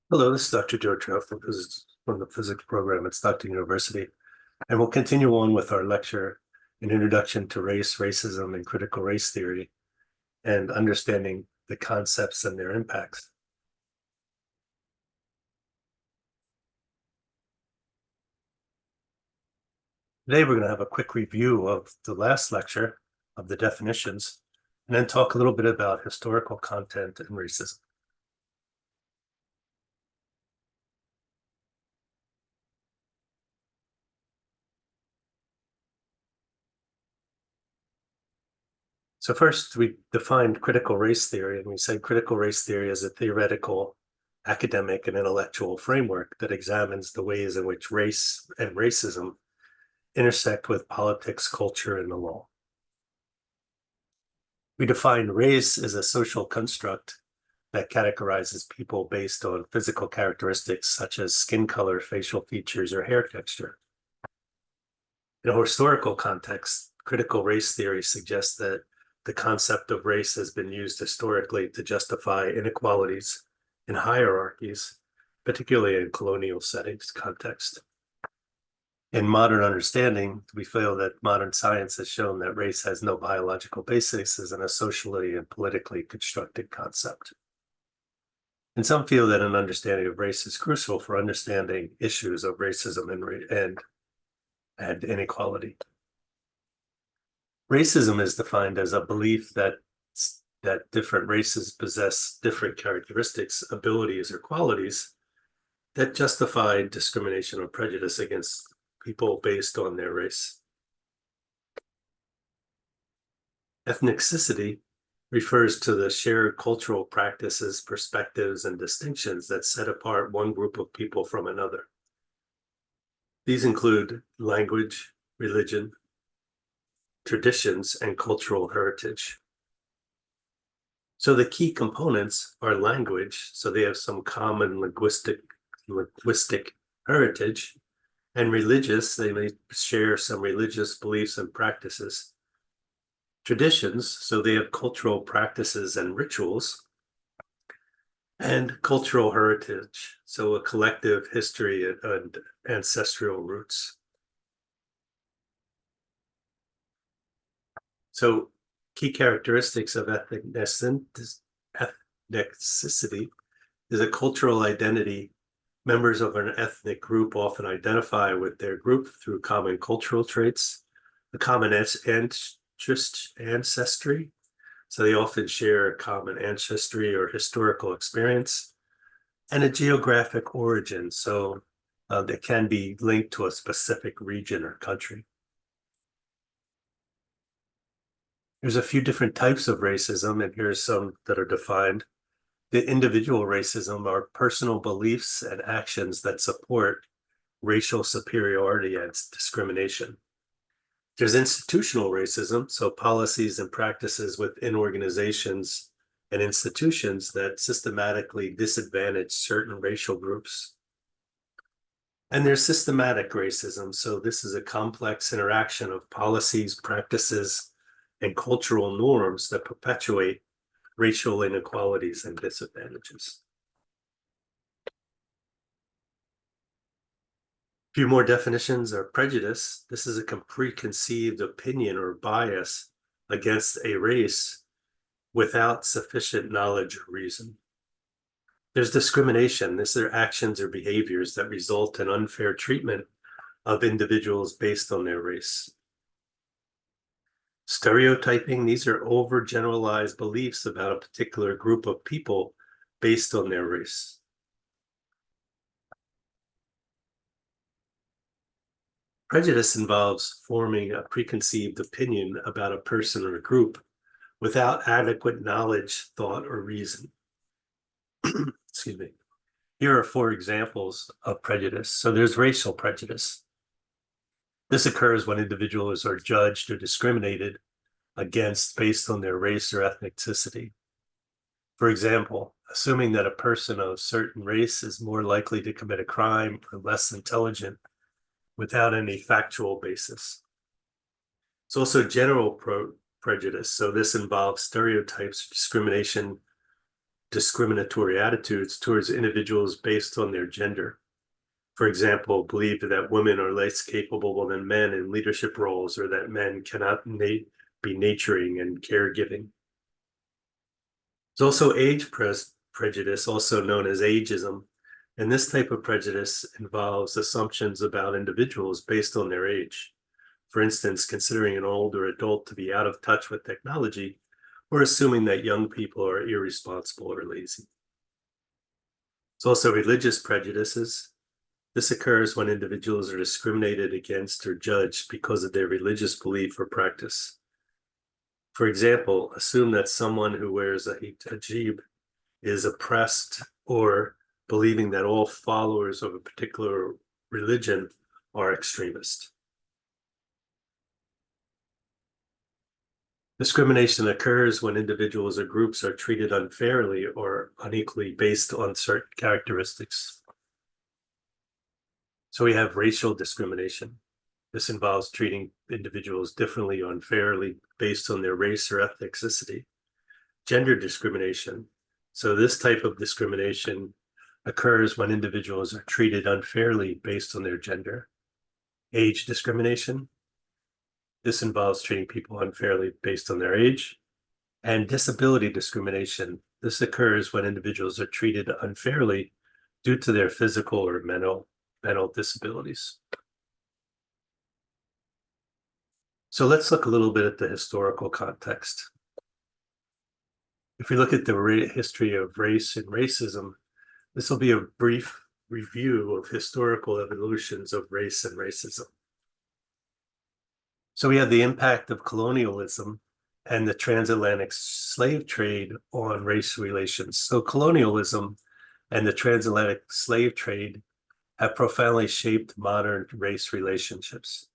Hello, this is Dr. Joe Trout from the physics program at Stockton University, and we'll continue on with our lecture, An Introduction to Race, Racism, and Critical Race Theory, and understanding the concepts and their impacts. Today, we're going to have a quick review of the last lecture of the definitions, and then talk a little bit about historical content and racism. So first, we defined critical race theory, and we said critical race theory is a theoretical, academic, and intellectual framework that examines the ways in which race and racism intersect with politics, culture, and the law. We define race as a social construct that categorizes people based on physical characteristics such as skin color, facial features, or hair texture. In a historical context, critical race theory suggests that the concept of race has been used historically to justify inequalities in hierarchies, particularly in colonial settings context. In modern understanding, we feel that modern science has shown that race has no biological basis and a socially and politically constructed concept. And some feel that an understanding of race is crucial for understanding issues of racism and inequality. Racism is defined as a belief that different races possess different characteristics, abilities, or qualities that justify discrimination or prejudice against people based on their race. Ethnicity refers to the shared cultural practices, perspectives, and distinctions that set apart one group of people from another. These include language, religion, traditions, and cultural heritage. So the key components are language, so they have some common linguistic heritage, and religious, they may share some religious beliefs and practices. Traditions, so they have cultural practices and rituals, and cultural heritage, so a collective history and ancestral roots. So key characteristics of ethnicity is a cultural identity. Members of an ethnic group often identify with their group through common cultural traits, a common ancestry. So they often share a common ancestry or historical experience, and a geographic origin. So they can be linked to a specific region or country. There's a few different types of racism, and here's some that are defined. The individual racism are personal beliefs and actions that support racial superiority and discrimination. There's institutional racism, so policies and practices within organizations and institutions that systematically disadvantage certain racial groups. And there's systematic racism, so this is a complex interaction of policies, practices, and cultural norms that perpetuate racial inequalities and disadvantages. A few more definitions are prejudice. This is a preconceived opinion or bias against a race without sufficient knowledge or reason. There's discrimination. These are actions or behaviors that result in unfair treatment of individuals based on their race. Stereotyping, these are overgeneralized beliefs about a particular group of people based on their race. Prejudice involves forming a preconceived opinion about a person or a group without adequate knowledge, thought, or reason. Excuse me. Here are 4 examples of prejudice. So there's racial prejudice. This occurs when individuals are judged or discriminated against based on their race or ethnicity. For example, assuming that a person of a certain race is more likely to commit a crime or less intelligent without any factual basis. It's also general prejudice. So this involves stereotypes, discrimination discriminatory attitudes towards individuals based on their gender. For example, believe that women are less capable than men in leadership roles, or that men cannot be nurturing and caregiving. There's also age prejudice, also known as ageism, and this type of prejudice involves assumptions about individuals based on their age. For instance, considering an older adult to be out of touch with technology, or assuming that young people are irresponsible or lazy. There's also religious prejudices. This occurs when individuals are discriminated against or judged because of their religious belief or practice. For example, assume that someone who wears a hijab is oppressed, or believing that all followers of a particular religion are extremist. Discrimination occurs when individuals or groups are treated unfairly or unequally based on certain characteristics. So we have racial discrimination. This involves treating individuals differently or unfairly based on their race or ethnicity. Gender discrimination. So this type of discrimination occurs when individuals are treated unfairly based on their gender. Age discrimination. This involves treating people unfairly based on their age. And disability discrimination. This occurs when individuals are treated unfairly due to their physical or mental disabilities. So let's look a little bit at the historical context. If we look at the history of race and racism, this will be a brief review of historical evolutions of race and racism. So we have the impact of colonialism and the transatlantic slave trade on race relations. So colonialism and the transatlantic slave trade have profoundly shaped modern race relationships.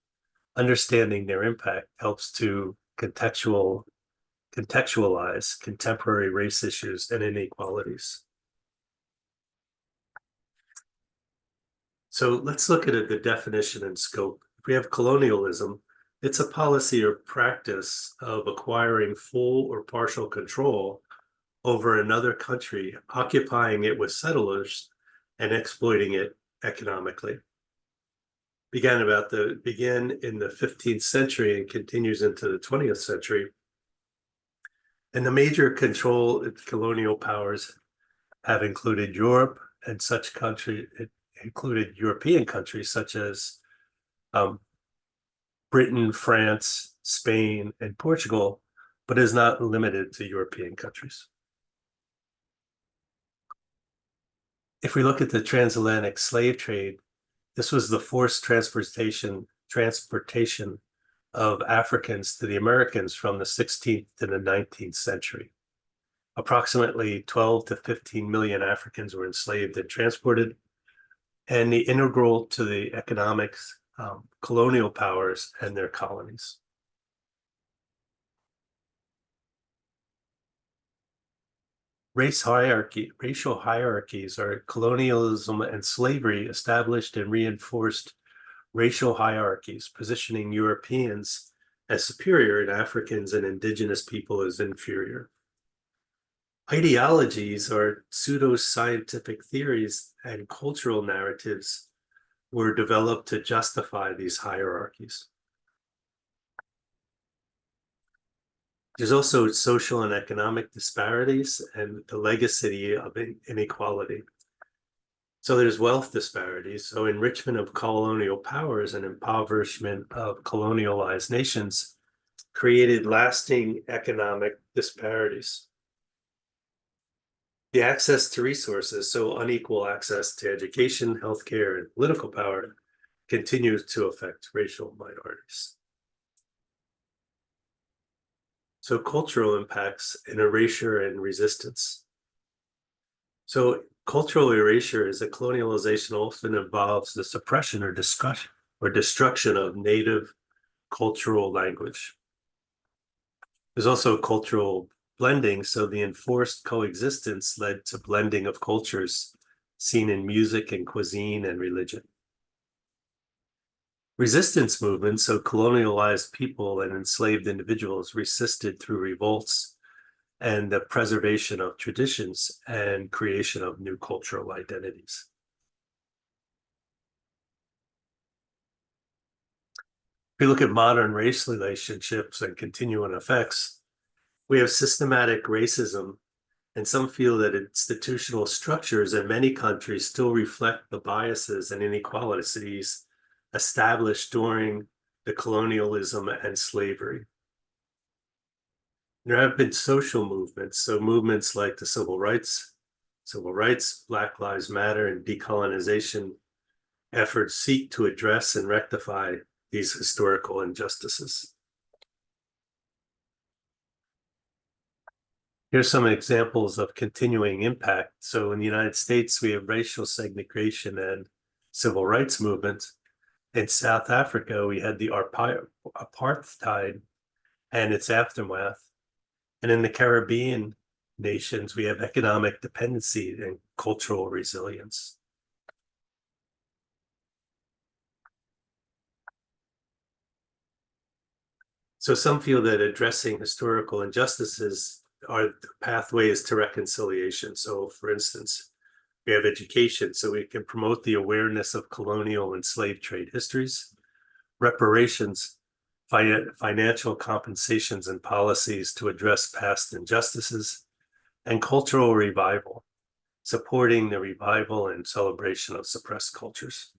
Understanding their impact helps to contextualize contemporary race issues and inequalities. So let's look at the definition and scope. If we have colonialism, it's a policy or practice of acquiring full or partial control over another country, occupying it with settlers and exploiting it economically. Began in the 15th century and continues into the 20th century. And the major colonial powers have included Europe, and such countries included European countries such as Britain, France, Spain, and Portugal, but is not limited to European countries. If we look at the transatlantic slave trade, this was the forced transportation of Africans to the Americas from the 16th to the 19th century. Approximately 12 to 15 million Africans were enslaved and transported, and integral to the economics, colonial powers and their colonies. Racial hierarchies are colonialism and slavery established and reinforced racial hierarchies, positioning Europeans as superior and Africans and indigenous people as inferior. Ideologies or pseudo-scientific theories and cultural narratives were developed to justify these hierarchies. There's also social and economic disparities and the legacy of inequality. So there's wealth disparities. So enrichment of colonial powers and impoverishment of colonialized nations created lasting economic disparities. The access to resources, so unequal access to education, healthcare, and political power, continues to affect racial minorities. So cultural impacts and erasure and resistance. So cultural erasure is a colonialization often involves the suppression or destruction of native cultural language. There's also cultural blending, so the enforced coexistence led to blending of cultures seen in music and cuisine and religion. Resistance movements, so colonialized people and enslaved individuals resisted through revolts and the preservation of traditions and creation of new cultural identities. If you look at modern race relationships and continuing effects, we have systematic racism, and some feel that institutional structures in many countries still reflect the biases and inequalities established during the colonialism and slavery. There have been social movements, so movements like the civil rights, Black Lives Matter, and decolonization efforts seek to address and rectify these historical injustices. Here's some examples of continuing impact. So in the United States, we have racial segregation and civil rights movements. In South Africa, we had the apartheid and its aftermath. And in the Caribbean nations, we have economic dependency and cultural resilience. So some feel that addressing historical injustices are the pathways to reconciliation. So for instance, we have education, so we can promote the awareness of colonial and slave trade histories, reparations, financial compensations and policies to address past injustices, and cultural revival, supporting the revival and celebration of suppressed cultures.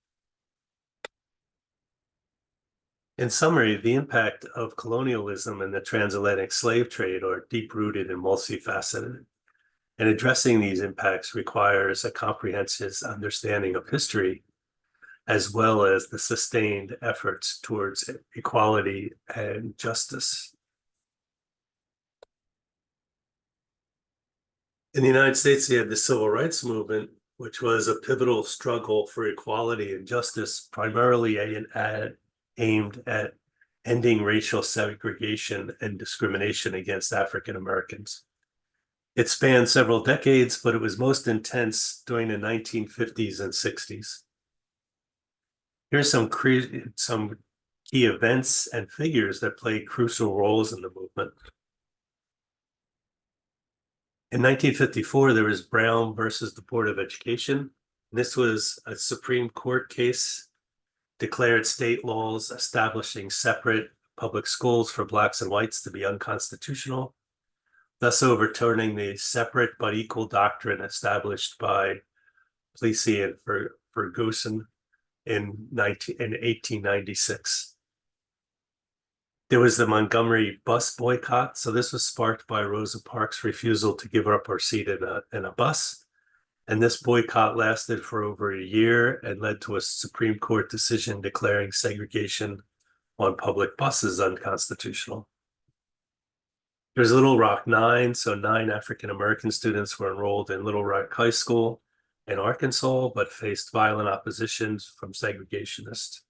In summary, the impact of colonialism and the transatlantic slave trade are deep-rooted and multifaceted, and addressing these impacts requires a comprehensive understanding of history, as well as the sustained efforts towards equality and justice. In the United States, you had the Civil Rights Movement, which was a pivotal struggle for equality and justice, primarily aimed at ending racial segregation and discrimination against African Americans. It spanned several decades, but it was most intense during the 1950s and 60s. Here's some key events and figures that played crucial roles in the movement. In 1954, there was Brown versus the Board of Education. This was a Supreme Court case, declared state laws establishing separate public schools for Blacks and whites to be unconstitutional, thus overturning the separate but equal doctrine established by Plessy and Ferguson in 1896. There was the Montgomery bus boycott. So this was sparked by Rosa Parks' refusal to give up her seat in a bus. And this boycott lasted for over a year and led to a Supreme Court decision declaring segregation on public buses unconstitutional. There's Little Rock 9. So 9 African-American students were enrolled in Little Rock High School in Arkansas, but faced violent opposition from segregationists.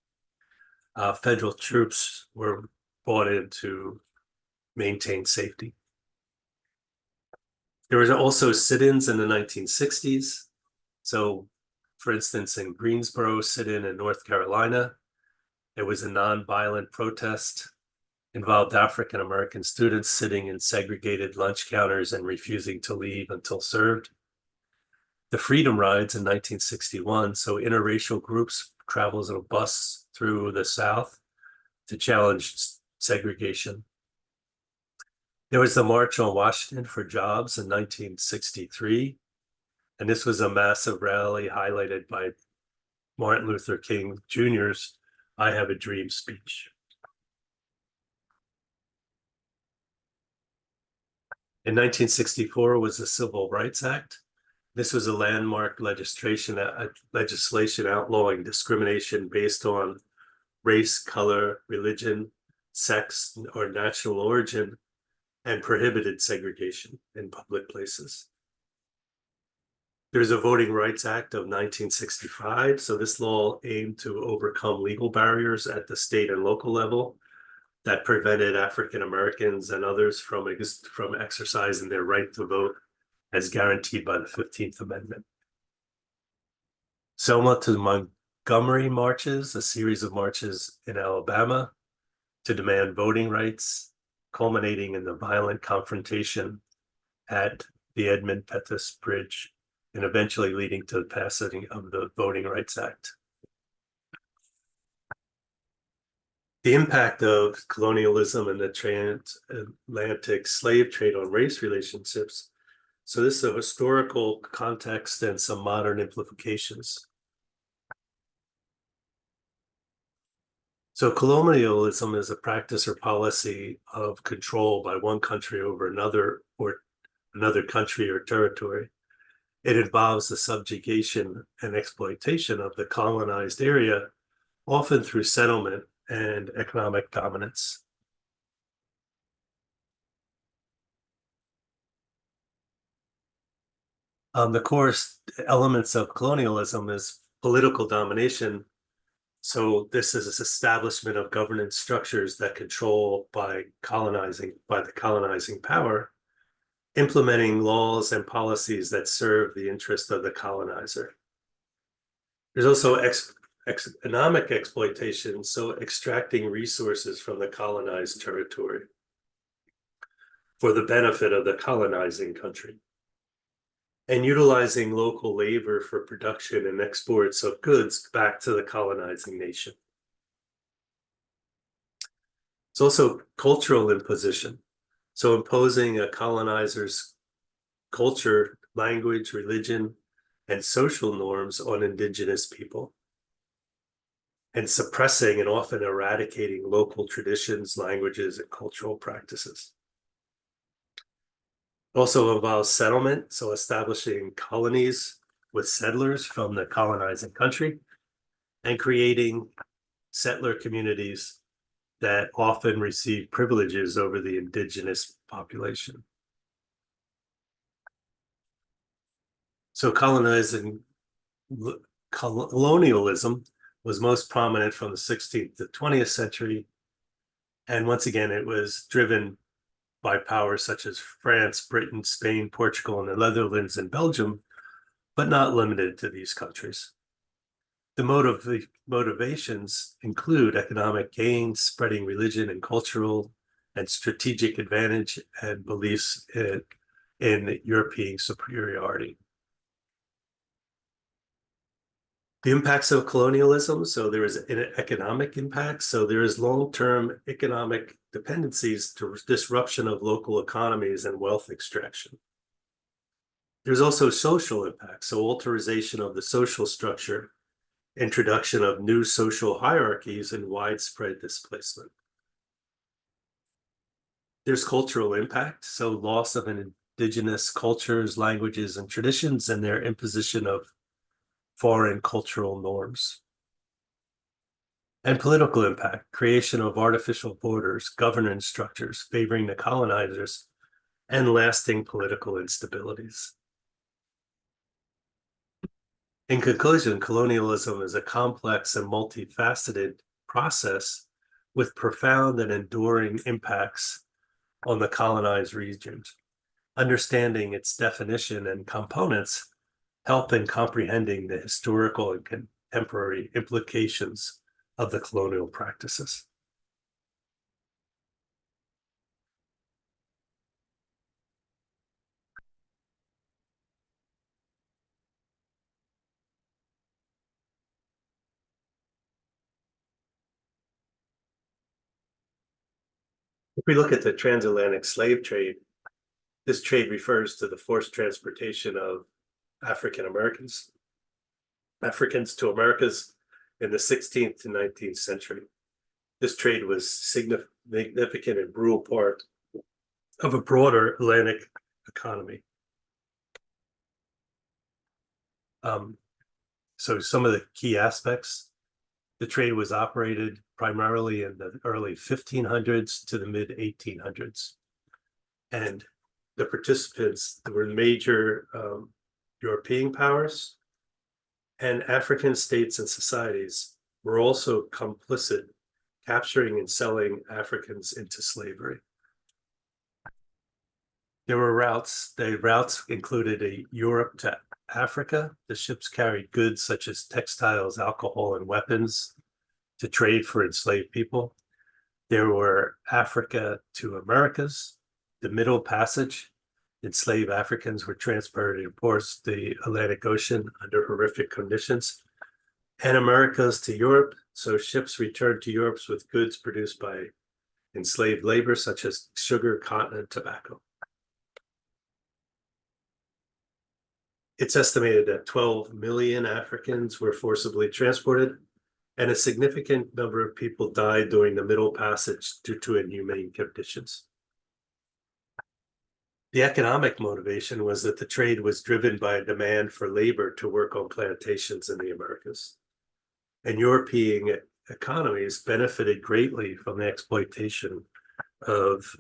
Federal troops were brought in to maintain safety. There were also sit-ins in the 1960s. So, for instance, in Greensboro sit-in in North Carolina, it was a nonviolent protest, involved African-American students sitting in segregated lunch counters and refusing to leave until served. The Freedom Rides in 1961, so interracial groups travels in a bus through the South to challenge segregation. There was the March on Washington for Jobs in 1963, and this was a massive rally highlighted by Martin Luther King Jr.'s "I Have a Dream" speech. In 1964 was the Civil Rights Act. This was a landmark legislation outlawing discrimination based on race, color, religion, sex, or national origin, and prohibited segregation in public places. There's a Voting Rights Act of 1965. So this law aimed to overcome legal barriers at the state and local level that prevented African Americans and others from exercising their right to vote as guaranteed by the 15th Amendment. Selma to Montgomery marches, a series of marches in Alabama to demand voting rights, culminating in the violent confrontation at the Edmund Pettus Bridge, and eventually leading to the passing of the Voting Rights Act. The impact of colonialism and the transatlantic slave trade on race relationships. So this is a historical context and some modern implications. So colonialism is a practice or policy of control by one country over another, or another country or territory. It involves the subjugation and exploitation of the colonized area, often through settlement and economic dominance. The core elements of colonialism is political domination. So this is an establishment of governance structures that control by the colonizing power, implementing laws and policies that serve the interest of the colonizer. There's also economic exploitation, so extracting resources from the colonized territory for the benefit of the colonizing country, and utilizing local labor for production and exports of goods back to the colonizing nation. It's also cultural imposition, so imposing a colonizer's culture, language, religion, and social norms on indigenous people, and suppressing and often eradicating local traditions, languages, and cultural practices. It also involves settlement, so establishing colonies with settlers from the colonizing country and creating settler communities that often receive privileges over the indigenous population. So colonialism was most prominent from the 16th to 20th century. And once again, it was driven by powers such as France, Britain, Spain, Portugal, and the Netherlands and Belgium, but not limited to these countries. The motivations include economic gains, spreading religion and cultural and strategic advantage, and beliefs in European superiority. The impacts of colonialism. So there is an economic impact. So there is long-term economic dependencies to disruption of local economies and wealth extraction. There's also social impact. So alteration of the social structure, introduction of new social hierarchies, and widespread displacement. There's cultural impact. So loss of an indigenous cultures, languages, and traditions, and their imposition of foreign cultural norms. And political impact, creation of artificial borders, governance structures favoring the colonizers, and lasting political instabilities. In conclusion, colonialism is a complex and multifaceted process with profound and enduring impacts on the colonized regions. Understanding its definition and components help in comprehending the historical and contemporary implications of the colonial practices. If we look at the transatlantic slave trade, this trade refers to the forced transportation of Africans to Americas in the 16th to 19th century. This trade was significant and brutal part of a broader Atlantic economy. So some of the key aspects: the trade was operated primarily in the early 1500s to the mid 1800s. And the participants were major European powers, and African states and societies were also complicit, capturing and selling Africans into slavery. There were routes. The routes included a Europe to Africa. The ships carried goods such as textiles, alcohol, and weapons to trade for enslaved people. There were Africa to Americas, the Middle Passage, enslaved Africans were transported across the Atlantic Ocean under horrific conditions, and Americas to Europe. So ships returned to Europe with goods produced by enslaved labor, such as sugar, cotton, and tobacco. It's estimated that 12 million Africans were forcibly transported, and a significant number of people died during the Middle Passage due to inhumane conditions. The economic motivation was that the trade was driven by a demand for labor to work on plantations in the Americas. And European economies benefited greatly from the exploitation of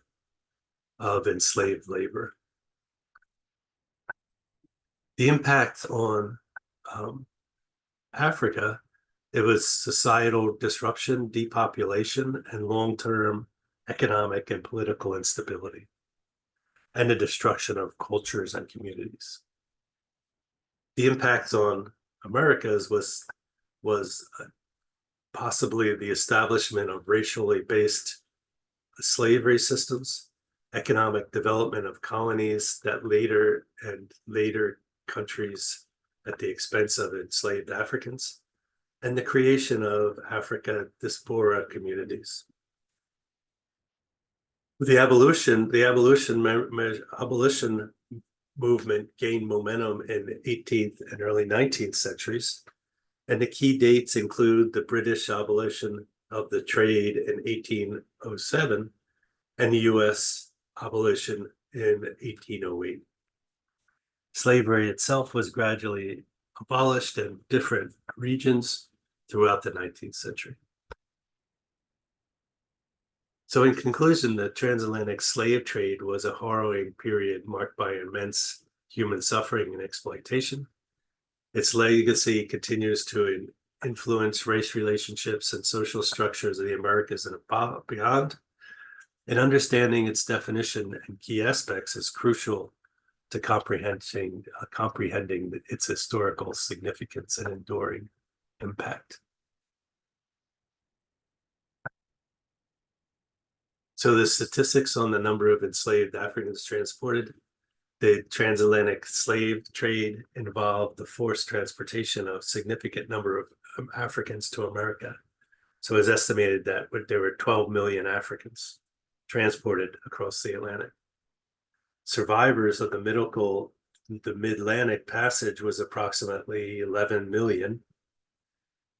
enslaved labor. The impact on Africa, it was societal disruption, depopulation, and long-term economic and political instability, and the destruction of cultures and communities. The impact on Americas was possibly the establishment of racially based slavery systems, economic development of colonies that later countries at the expense of enslaved Africans, and the creation of Africa diaspora communities. The abolition movement gained momentum in the 18th and early 19th centuries, and the key dates include the British abolition of the trade in 1807 and the US abolition in 1808. Slavery itself was gradually abolished in different regions throughout the 19th century. So in conclusion, the transatlantic slave trade was a harrowing period marked by immense human suffering and exploitation. Its legacy continues to influence race relationships and social structures of the Americas and beyond. And understanding its definition and key aspects is crucial to comprehending its historical significance and enduring impact. So the statistics on the number of enslaved Africans transported. The transatlantic slave trade involved the forced transportation of a significant number of Africans to America. So it's estimated that there were 12 million Africans transported across the Atlantic. Survivors of the Mid-Atlantic Passage was approximately 11 million.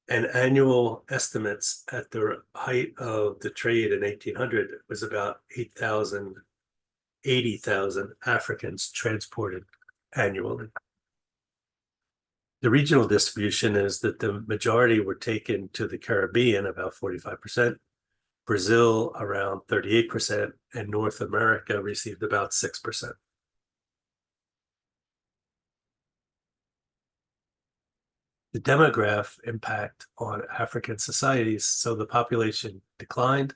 And annual estimates at the height of the trade in 1800 was about 80,000 Africans transported annually. The regional distribution is that the majority were taken to the Caribbean, about 45%, Brazil around 38%, and North America received about 6%. The demographic impact on African societies, so the population declined.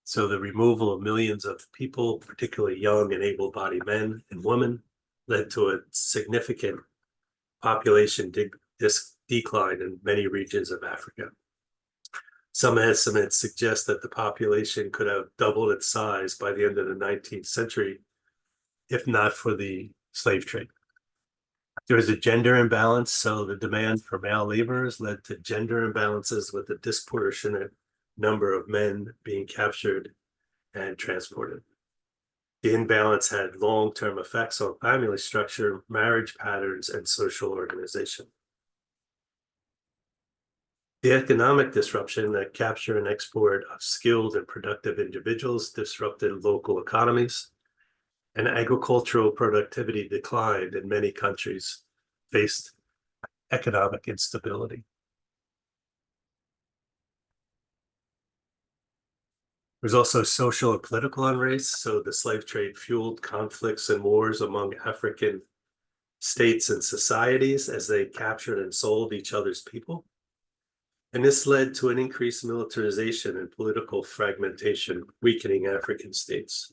So the removal of millions of people, particularly young and able-bodied men and women, led to a significant population decline in many regions of Africa. Some estimates suggest that the population could have doubled its size by the end of the 19th century, if not for the slave trade. There was a gender imbalance, so the demand for male laborers led to gender imbalances with a disproportionate number of men being captured and transported. The imbalance had long-term effects on family structure, marriage patterns, and social organization. The economic disruption, that capture and export of skilled and productive individuals, disrupted local economies, and agricultural productivity declined in many countries, faced economic instability. There's also social and political unrest. So the slave trade fueled conflicts and wars among African states and societies as they captured and sold each other's people. And this led to an increased militarization and political fragmentation, weakening African states.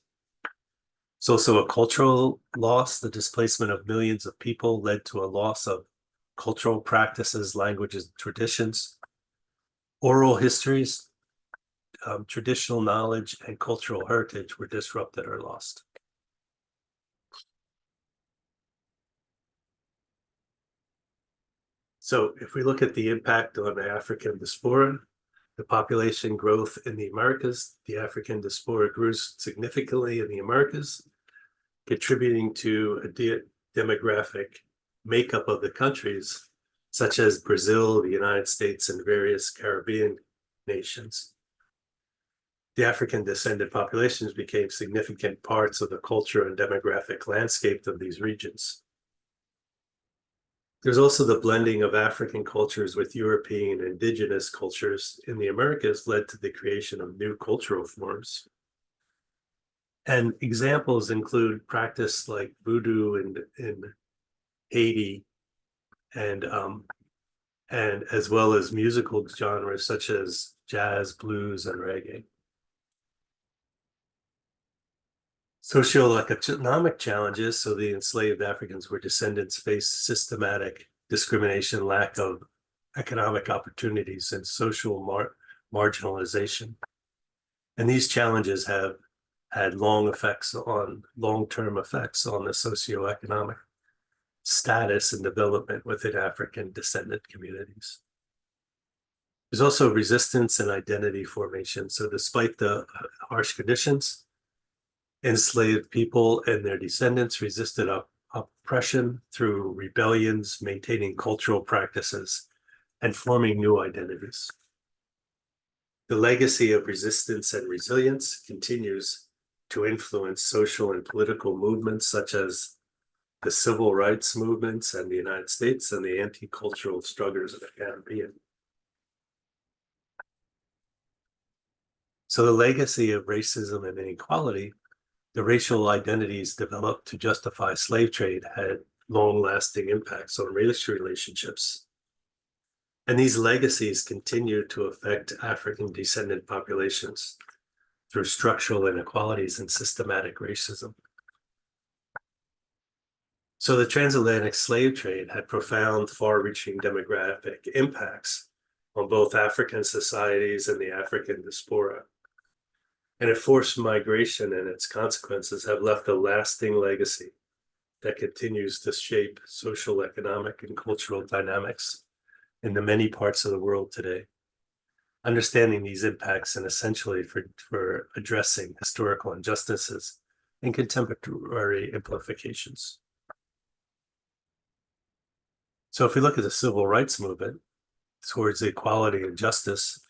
It's also a cultural loss. The displacement of millions of people led to a loss of cultural practices, languages, and traditions. Oral histories, traditional knowledge, and cultural heritage were disrupted or lost. So if we look at the impact on the African diaspora, the population growth in the Americas, the African diaspora grew significantly in the Americas, contributing to a demographic makeup of the countries, such as Brazil, the United States, and various Caribbean nations. The African descended populations became significant parts of the culture and demographic landscape of these regions. There's also the blending of African cultures with European indigenous cultures in the Americas led to the creation of new cultural forms. And examples include practice like voodoo in Haiti, and as well as musical genres such as jazz, blues, and reggae. Socioeconomic challenges, so the enslaved Africans were descendants faced systematic discrimination, lack of economic opportunities, and social marginalization. And these challenges have had long-term effects on the socioeconomic status and development within African descendant communities. There's also resistance and identity formation. So despite the harsh conditions, enslaved people and their descendants resisted oppression through rebellions, maintaining cultural practices, and forming new identities. The legacy of resistance and resilience continues to influence social and political movements such as the civil rights movements in the United States and the anti-cultural struggles of the Caribbean. So the legacy of racism and inequality, the racial identities developed to justify slave trade had long-lasting impacts on race relationships. And these legacies continue to affect African descendant populations through structural inequalities and systematic racism. So the transatlantic slave trade had profound, far-reaching demographic impacts on both African societies and the African diaspora. And forced migration and its consequences have left a lasting legacy that continues to shape social, economic, and cultural dynamics in the many parts of the world today. Understanding these impacts and essentially for addressing historical injustices and contemporary implications. So if we look at the civil rights movement towards equality and justice,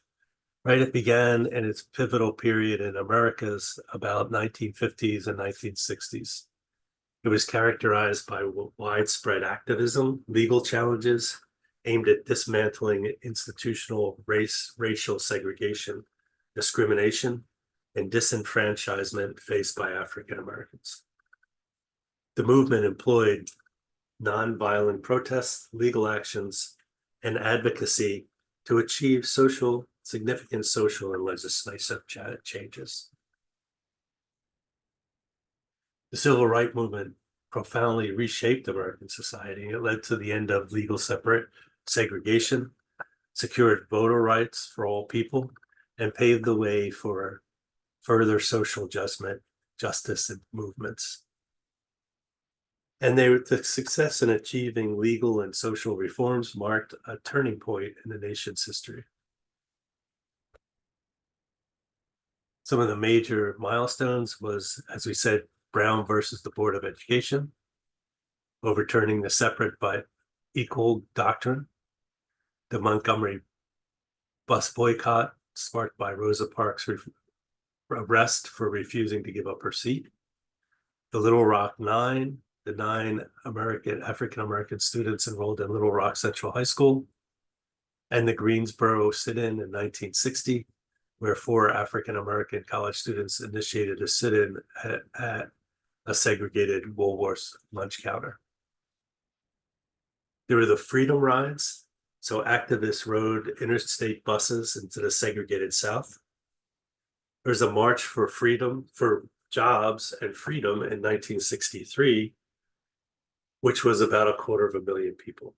right, it began in its pivotal period in Americas about 1950s and 1960s. It was characterized by widespread activism, legal challenges aimed at dismantling institutional racial segregation, discrimination, and disenfranchisement faced by African Americans. The movement employed nonviolent protests, legal actions, and advocacy to achieve significant social and legislative changes. The civil rights movement profoundly reshaped American society. It led to the end of legal segregation, secured voter rights for all people, and paved the way for further social justice movements. And the success in achieving legal and social reforms marked a turning point in the nation's history. Some of the major milestones was, as we said, Brown versus the Board of Education, overturning the separate but equal doctrine, the Montgomery bus boycott sparked by Rosa Parks' arrest for refusing to give up her seat, the Little Rock Nine, the 9 African-American students enrolled in Little Rock Central High School, and the Greensboro sit-in in 1960, where 4 African-American college students initiated a sit-in at a segregated Woolworth's lunch counter. There were the Freedom Rides, so activists rode interstate buses into the segregated South. There's a March for Freedom, for Jobs and Freedom in 1963, which was about 250,000 people.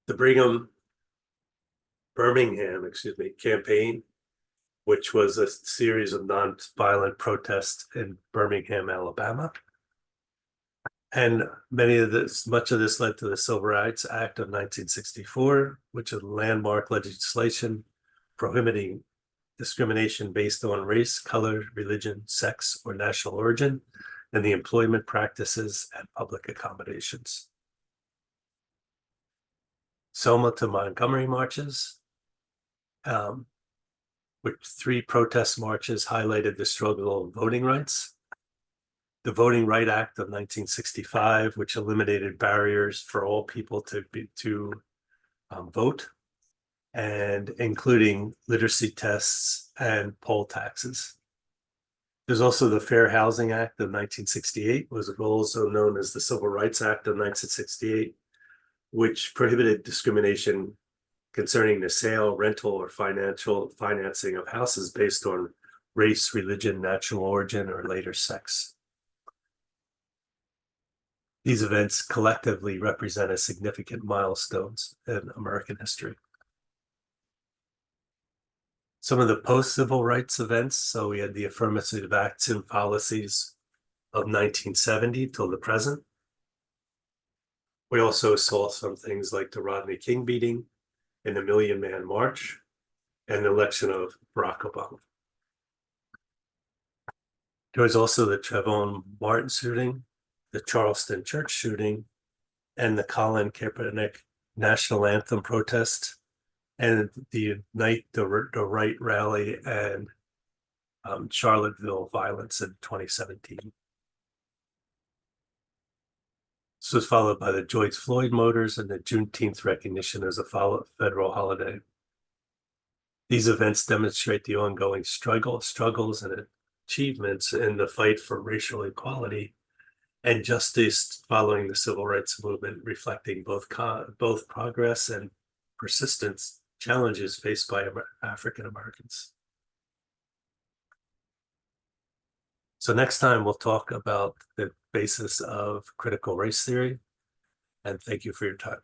The Birmingham campaign, which was a series of nonviolent protests in Birmingham, Alabama. And much of this led to the Civil Rights Act of 1964, which is landmark legislation prohibiting discrimination based on race, color, religion, sex, or national origin, and the employment practices and public accommodations. Selma to Montgomery marches, which 3 protest marches highlighted the struggle of voting rights. The Voting Right Act of 1965, which eliminated barriers for all people to vote, and including literacy tests and poll taxes. There's also the Fair Housing Act of 1968, was also known as the Civil Rights Act of 1968, which prohibited discrimination concerning the sale, rental, or financial financing of houses based on race, religion, national origin, or later sex. These events collectively represent significant milestones in American history. Some of the post-civil rights events, so we had the affirmative action policies of 1970 till the present. We also saw some things like the Rodney King beating and the Million Man March and the election of Barack Obama. There was also the Trayvon Martin shooting, the Charleston church shooting, and the Colin Kaepernick national anthem protest, and the Unite the Right rally and Charlottesville violence in 2017. This was followed by the George Floyd murders and the Juneteenth recognition as a federal holiday. These events demonstrate the ongoing struggles and achievements in the fight for racial equality and justice following the civil rights movement, reflecting both progress and persistence challenges faced by African Americans. So next time we'll talk about the basis of critical race theory, and thank you for your time.